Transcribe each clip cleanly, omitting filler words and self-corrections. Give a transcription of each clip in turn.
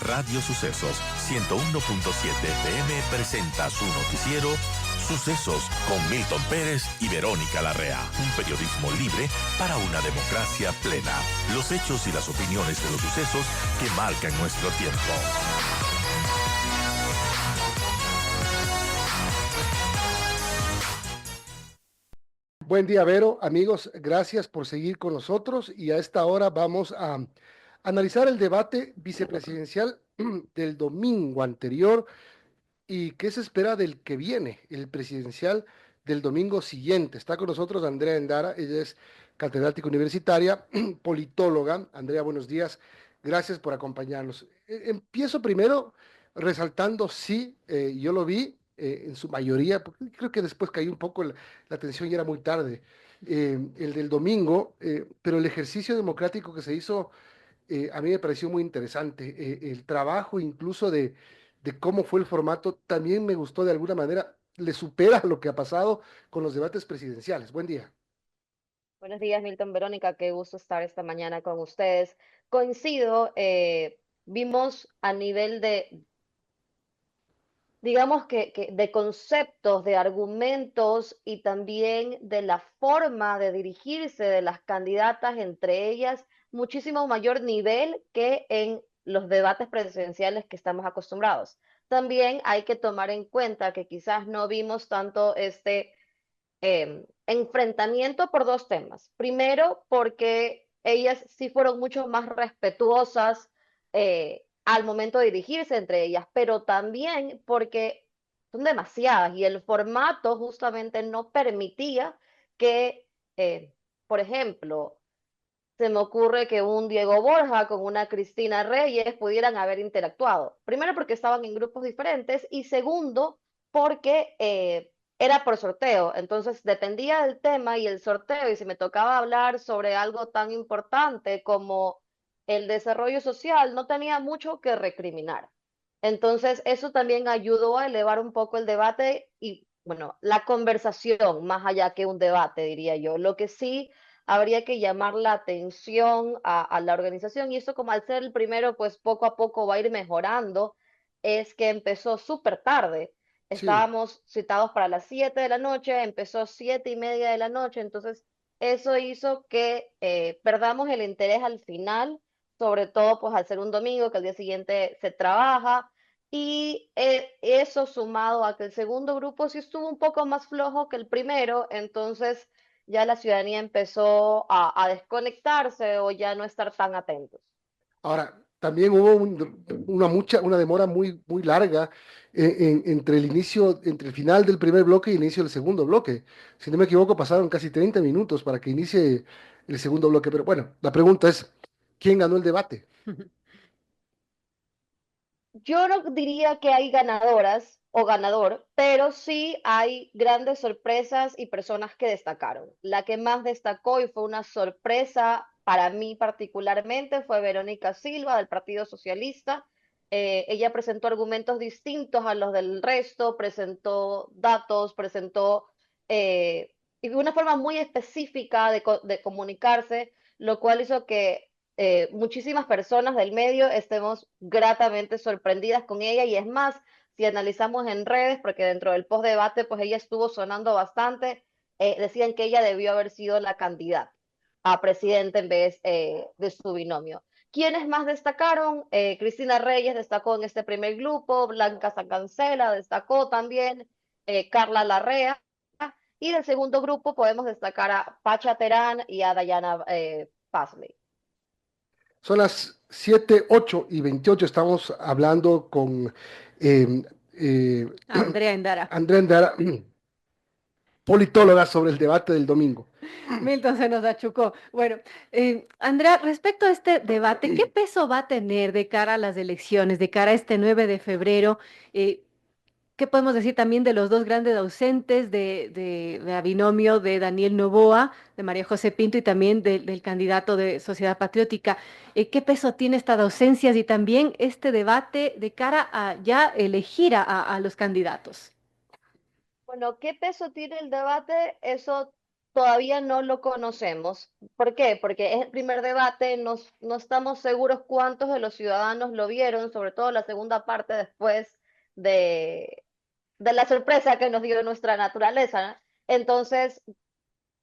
Radio Sucesos 101.7 FM presenta su noticiero Sucesos con Milton Pérez y Verónica Larrea. Un periodismo libre para una democracia plena. Los hechos y las opiniones de los sucesos que marcan nuestro tiempo. Buen día, Vero. Amigos, gracias por seguir con nosotros y a esta hora vamos a analizar el debate vicepresidencial del domingo anterior y qué se espera del que viene, el presidencial del domingo siguiente. Está con nosotros Andrea Endara, ella es catedrática universitaria, politóloga. Andrea, buenos días. Gracias por acompañarnos. Empiezo primero resaltando, sí, yo lo vi en su mayoría, porque creo que después cayó un poco la atención y era muy tarde, el del domingo, pero el ejercicio democrático que se hizo a mí me pareció muy interesante. El trabajo incluso de cómo fue el formato también me gustó de alguna manera, le supera lo que ha pasado con los debates presidenciales. Buen día. Buenos días, Milton, Verónica, qué gusto estar esta mañana con ustedes. Coincido, vimos a nivel de, digamos que de conceptos, de argumentos y también de la forma de dirigirse de las candidatas, entre ellas, muchísimo mayor nivel que en los debates presidenciales que estamos acostumbrados. También hay que tomar en cuenta que quizás no vimos tanto enfrentamiento por dos temas. Primero, porque ellas sí fueron mucho más respetuosas al momento de dirigirse entre ellas, pero también porque son demasiadas y el formato justamente no permitía que, por ejemplo, se me ocurre que un Diego Borja con una Cristina Reyes pudieran haber interactuado. Primero porque estaban en grupos diferentes y segundo porque era por sorteo. Entonces dependía del tema y el sorteo y si me tocaba hablar sobre algo tan importante como el desarrollo social, no tenía mucho que recriminar. Entonces eso también ayudó a elevar un poco el debate y, bueno, la conversación más allá que un debate, diría yo. Lo que sí habría que llamar la atención a la organización y eso como al ser el primero, pues poco a poco va a ir mejorando, es que empezó súper tarde. Sí, Estábamos citados para las 7 de la noche, empezó 7:30 de la noche, entonces eso hizo que perdamos el interés al final, sobre todo pues al ser un domingo, que al día siguiente se trabaja, y eso sumado a que el segundo grupo sí estuvo un poco más flojo que el primero, entonces ya la ciudadanía empezó a desconectarse o ya no estar tan atentos. ahora también hubo una demora muy larga entre el inicio, entre el final del primer bloque y el inicio del segundo bloque. Si no me equivoco, pasaron casi 30 minutos para que inicie el segundo bloque. Pero bueno, la pregunta es, ¿quién ganó el debate? Yo no diría que hay ganadoras o ganador, pero sí hay grandes sorpresas y personas que destacaron. La que más destacó y fue una sorpresa para mí particularmente fue Verónica Silva del Partido Socialista. Ella presentó argumentos distintos a los del resto, presentó datos, presentó y una forma muy específica de comunicarse, lo cual hizo que muchísimas personas del medio estemos gratamente sorprendidas con ella y es más, si analizamos en redes, porque dentro del post-debate pues ella estuvo sonando bastante, decían que ella debió haber sido la candidata a presidente en vez de su binomio. ¿Quiénes más destacaron? Cristina Reyes destacó en este primer grupo, Blanca Sancancela destacó también, Carla Larrea, y del segundo grupo podemos destacar a Pacha Terán y a Dayana Pazley. Son las 7:08:28. Estamos hablando con eh, Andrea Endara. Andrea Endara, politóloga, sobre el debate del domingo. Milton se nos achucó. Bueno, Andrea, respecto a este debate, ¿qué peso va a tener de cara a las elecciones, de cara a este 9 de febrero? Eh, ¿Qué podemos decir también de los dos grandes ausentes de binomio de Daniel Noboa, de María José Pinto y también del candidato de Sociedad Patriótica? ¿Qué peso tiene estas ausencias y también este debate de cara a ya elegir a los candidatos? Bueno, ¿qué peso tiene el debate? Eso todavía no lo conocemos. ¿Por qué? Porque es el primer debate, no estamos seguros cuántos de los ciudadanos lo vieron, sobre todo la segunda parte después de, de la sorpresa que nos dio nuestra naturaleza, ¿no? Entonces,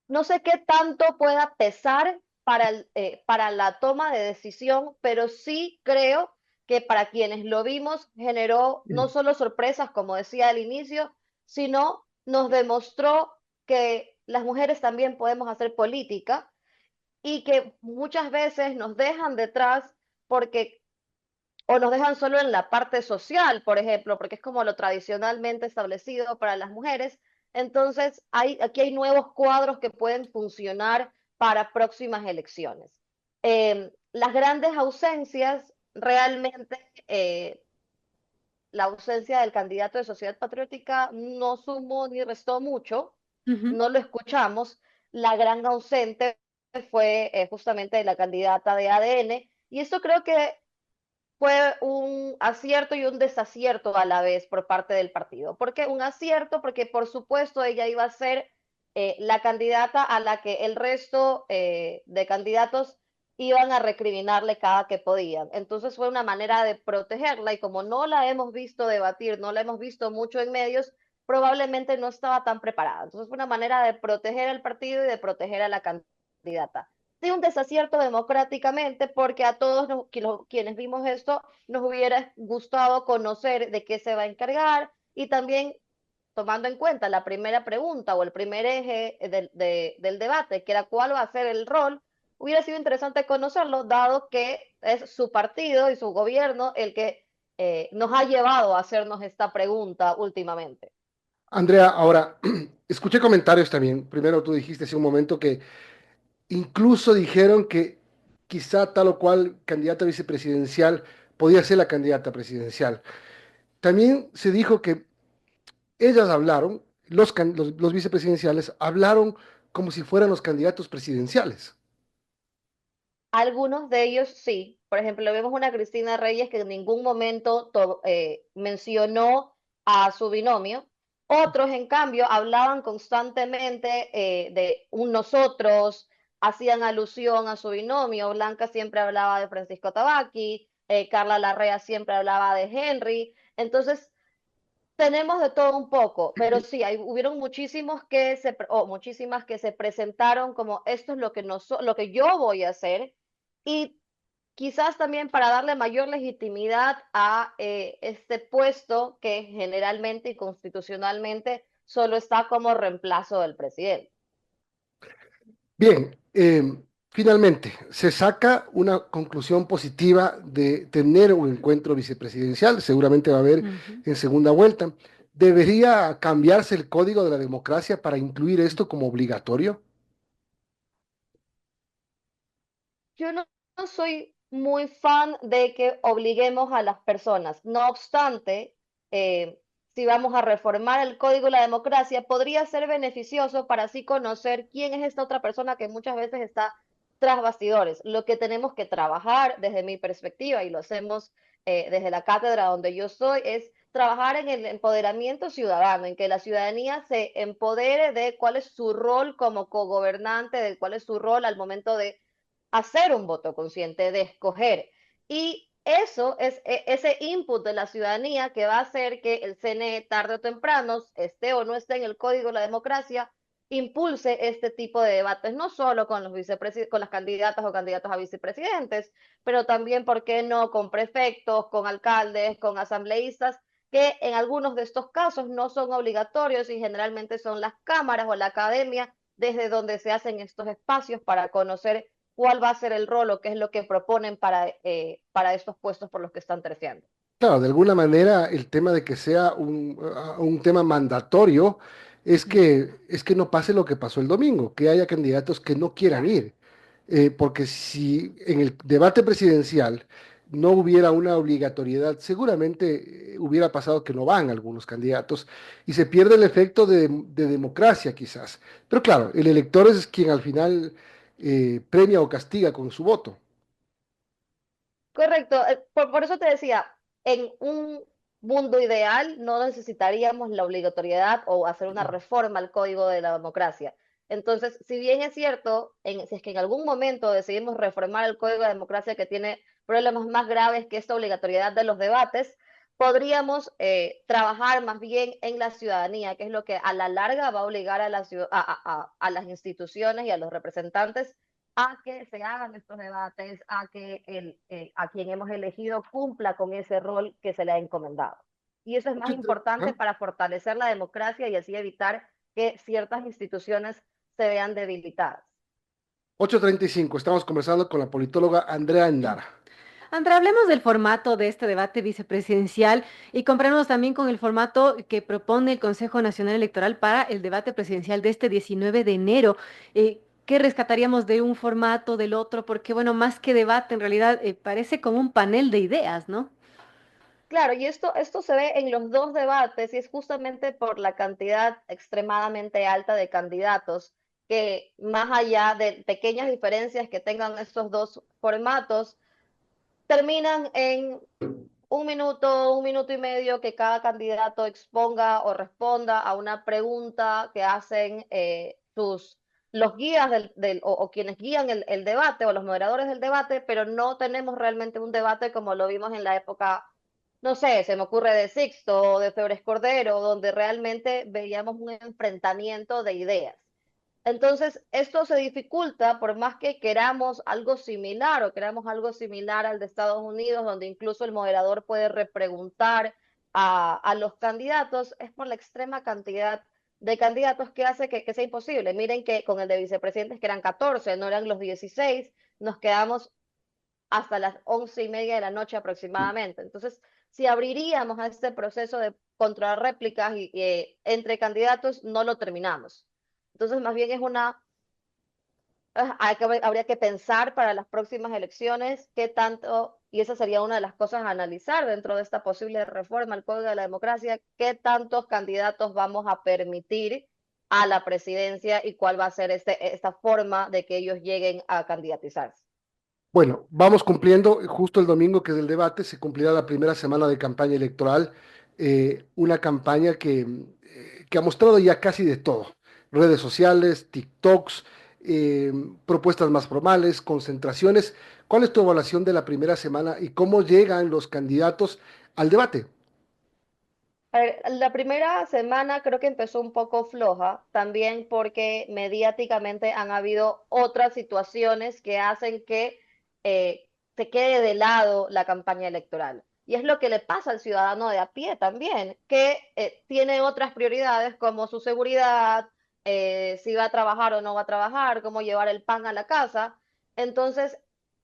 no sé qué tanto pueda pesar para la toma de decisión, pero sí creo que para quienes lo vimos generó no solo sorpresas, como decía al inicio, sino nos demostró que las mujeres también podemos hacer política y que muchas veces nos dejan detrás porque o nos dejan solo en la parte social, por ejemplo, porque es como lo tradicionalmente establecido para las mujeres. Entonces, aquí hay nuevos cuadros que pueden funcionar para próximas elecciones. Las grandes ausencias, realmente, la ausencia del candidato de Sociedad Patriótica no sumó ni restó mucho, Ujú. no lo escuchamos. La gran ausente fue justamente la candidata de ADN, y esto creo que fue un acierto y un desacierto a la vez por parte del partido. ¿Por qué un acierto? Porque por supuesto ella iba a ser la candidata a la que el resto de candidatos iban a recriminarle cada que podían. Entonces fue una manera de protegerla y como no la hemos visto debatir, no la hemos visto mucho en medios, probablemente no estaba tan preparada. Entonces fue una manera de proteger al partido y de proteger a la candidata de un desacierto democráticamente, porque a todos quienes vimos esto nos hubiera gustado conocer de qué se va a encargar y también tomando en cuenta la primera pregunta o el primer eje del debate, que era cuál va a ser el rol, hubiera sido interesante conocerlo, dado que es su partido y su gobierno el que nos ha llevado a hacernos esta pregunta últimamente. Andrea, ahora, escuché comentarios también. Primero tú dijiste hace un momento que incluso dijeron que quizá tal o cual candidata vicepresidencial podía ser la candidata presidencial. También se dijo que ellas hablaron, los vicepresidenciales hablaron como si fueran los candidatos presidenciales. Algunos de ellos sí. Por ejemplo, vemos una Cristina Reyes que en ningún momento mencionó a su binomio. Otros, en cambio, hablaban constantemente de un nosotros, hacían alusión a su binomio. Blanca siempre hablaba de Francisco Tabaqui, Carla Larrea siempre hablaba de Henry. Entonces, tenemos de todo un poco, pero sí, hubieron muchísimos o muchísimas que se presentaron como esto es lo que, lo que yo voy a hacer y quizás también para darle mayor legitimidad a este puesto que generalmente y constitucionalmente solo está como reemplazo del presidente. Bien, finalmente, se saca una conclusión positiva de tener un encuentro vicepresidencial, seguramente va a haber Ujú. en segunda vuelta. ¿Debería cambiarse el código de la democracia para incluir esto como obligatorio? Yo no soy muy fan de que obliguemos a las personas. No obstante, eh, si vamos a reformar el código de la democracia, podría ser beneficioso para así conocer quién es esta otra persona que muchas veces está tras bastidores. Lo que tenemos que trabajar desde mi perspectiva, y lo hacemos desde la cátedra donde yo soy, es trabajar en el empoderamiento ciudadano, en que la ciudadanía se empodere de cuál es su rol como cogobernante, de cuál es su rol al momento de hacer un voto consciente, de escoger. Y eso es ese input de la ciudadanía que va a hacer que el CNE tarde o temprano, esté o no esté en el código de la democracia, impulse este tipo de debates, no solo con con las candidatas o candidatos a vicepresidentes, pero también, ¿por qué no?, con prefectos, con alcaldes, con asambleístas, que en algunos de estos casos no son obligatorios y generalmente son las cámaras o la academia desde donde se hacen estos espacios para conocer cuál va a ser el rol o qué es lo que proponen para estos puestos por los que están terciando. Claro, de alguna manera el tema de que sea un tema mandatorio es que no pase lo que pasó el domingo, que haya candidatos que no quieran ir. Porque si en el debate presidencial no hubiera una obligatoriedad, seguramente hubiera pasado que no van algunos candidatos y se pierde el efecto de democracia quizás. Pero claro, el elector es quien al final premia o castiga con su voto. Correcto, por eso te decía, en un mundo ideal no necesitaríamos la obligatoriedad o hacer una reforma al código de la democracia. Entonces, si bien es cierto, si es que en algún momento decidimos reformar el Código de Democracia que tiene problemas más graves que esta obligatoriedad de los debates, podríamos trabajar más bien en la ciudadanía, que es lo que a la larga va a obligar a a las instituciones y a los representantes a que se hagan estos debates, a que a quien hemos elegido cumpla con ese rol que se le ha encomendado. Y eso es más importante para fortalecer la democracia y así evitar que ciertas instituciones se vean debilitadas. 8:35, estamos conversando con la politóloga Andrea Endara. Andra, hablemos del formato de este debate vicepresidencial y comparemos también con el formato que propone el Consejo Nacional Electoral para el debate presidencial de este 19 de enero. ¿Qué rescataríamos de un formato, del otro? Porque, bueno, más que debate, en realidad parece como un panel de ideas, ¿no? Claro, y esto se ve en los dos debates y es justamente por la cantidad extremadamente alta de candidatos que más allá de pequeñas diferencias que tengan estos dos formatos, terminan en un minuto y medio que cada candidato exponga o responda a una pregunta que hacen los guías o quienes guían el debate o los moderadores del debate, pero no tenemos realmente un debate como lo vimos en la época, no sé, se me ocurre de Sixto o de Febres Cordero, donde realmente veíamos un enfrentamiento de ideas. Entonces, esto se dificulta por más que queramos algo similar o queramos algo similar al de Estados Unidos, donde incluso el moderador puede repreguntar a los candidatos, es por la extrema cantidad de candidatos que hace que sea imposible. Miren que con el de vicepresidentes, que eran 14, no eran los 16, nos quedamos hasta las 11:30 de la noche aproximadamente. Entonces, si abriríamos a este proceso de contrarréplicas entre candidatos, no lo terminamos. Entonces, más bien es habría que pensar para las próximas elecciones qué tanto, y esa sería una de las cosas a analizar dentro de esta posible reforma al Código de la Democracia, qué tantos candidatos vamos a permitir a la presidencia y cuál va a ser esta forma de que ellos lleguen a candidatizarse. Bueno, vamos cumpliendo, justo el domingo que es el debate, se cumplirá la primera semana de campaña electoral, una campaña que ha mostrado ya casi de todo, redes sociales, TikToks, eh, propuestas más formales, concentraciones. ¿Cuál es tu evaluación de la primera semana y cómo llegan los candidatos al debate? A ver, la primera semana creo que empezó un poco floja, también porque mediáticamente han habido otras situaciones que hacen que se quede de lado la campaña electoral. Y es lo que le pasa al ciudadano de a pie también, que tiene otras prioridades como su seguridad, si va a trabajar o no va a trabajar, cómo llevar el pan a la casa. Entonces,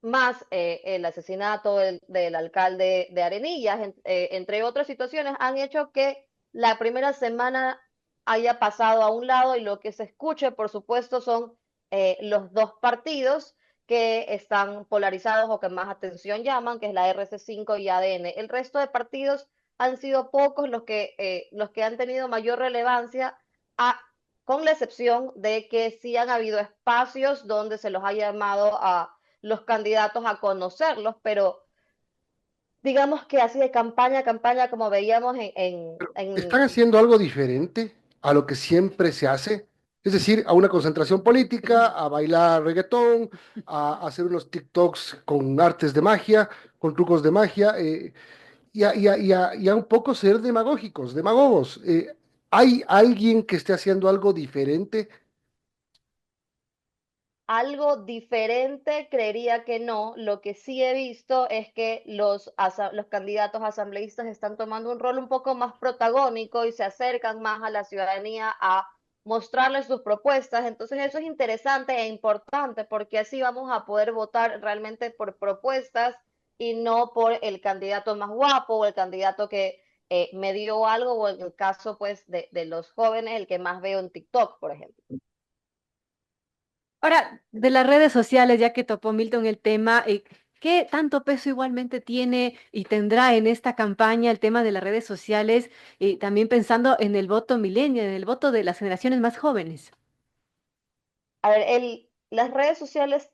más el asesinato del alcalde de Arenillas, entre otras situaciones, han hecho que la primera semana haya pasado a un lado y lo que se escuche, por supuesto, son los dos partidos que están polarizados o que más atención llaman, que es la RC5 y ADN. El resto de partidos han sido pocos los que han tenido mayor relevancia, a, con la excepción de que sí han habido espacios donde se los ha llamado a los candidatos a conocerlos, pero digamos que así de campaña a campaña, como veíamos ¿Están haciendo algo diferente a lo que siempre se hace? Es decir, a una concentración política, a bailar reggaetón, a hacer unos TikToks con artes de magia, con trucos de magia, y a un poco ser demagógicos, demagogos. ¿Hay alguien que esté haciendo algo diferente? algo diferente, creería que no. Lo que sí he visto es que los candidatos asambleístas están tomando un rol un poco más protagónico y se acercan más a la ciudadanía a mostrarles sus propuestas. Entonces eso es interesante e importante porque así vamos a poder votar realmente por propuestas y no por el candidato más guapo o el candidato que me dio algo o en el caso pues de los jóvenes, el que más veo en TikTok, por ejemplo. Ahora, de las redes sociales, ya que topó Milton el tema, ¿qué tanto peso igualmente tiene y tendrá en esta campaña el tema de las redes sociales, también pensando en el voto millennial, en el voto de las generaciones más jóvenes? A ver, las redes sociales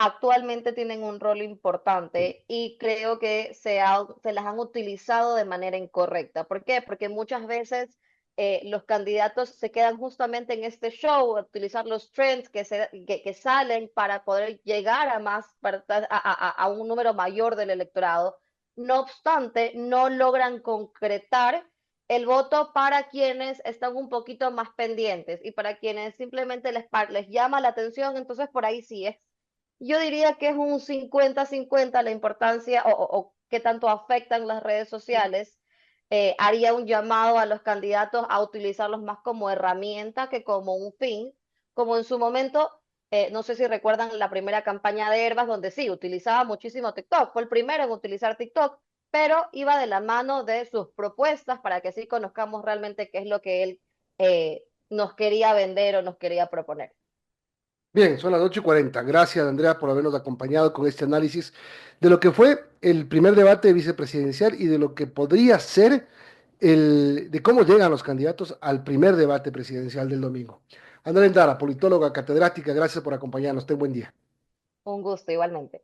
actualmente tienen un rol importante y creo que se las han utilizado de manera incorrecta. ¿Por qué? Porque muchas veces los candidatos se quedan justamente en este show, utilizar los trends que salen para poder llegar a más, a un número mayor del electorado. No obstante, no logran concretar el voto para quienes están un poquito más pendientes y para quienes simplemente les llama la atención, entonces por ahí sí es. Yo diría que es un 50-50 la importancia o qué tanto afectan las redes sociales. Haría un llamado a los candidatos a utilizarlos más como herramienta que como un fin, como en su momento, no sé si recuerdan la primera campaña de Herbas, donde sí, utilizaba muchísimo TikTok, fue el primero en utilizar TikTok, pero iba de la mano de sus propuestas para que sí conozcamos realmente qué es lo que él nos quería vender o nos quería proponer. Bien, son las 8:40. Gracias, Andrea, por habernos acompañado con este análisis de lo que fue el primer debate vicepresidencial y de lo que podría ser de cómo llegan los candidatos al primer debate presidencial del domingo. Andrea Endara, politóloga, catedrática, gracias por acompañarnos. Ten buen día. Un gusto igualmente.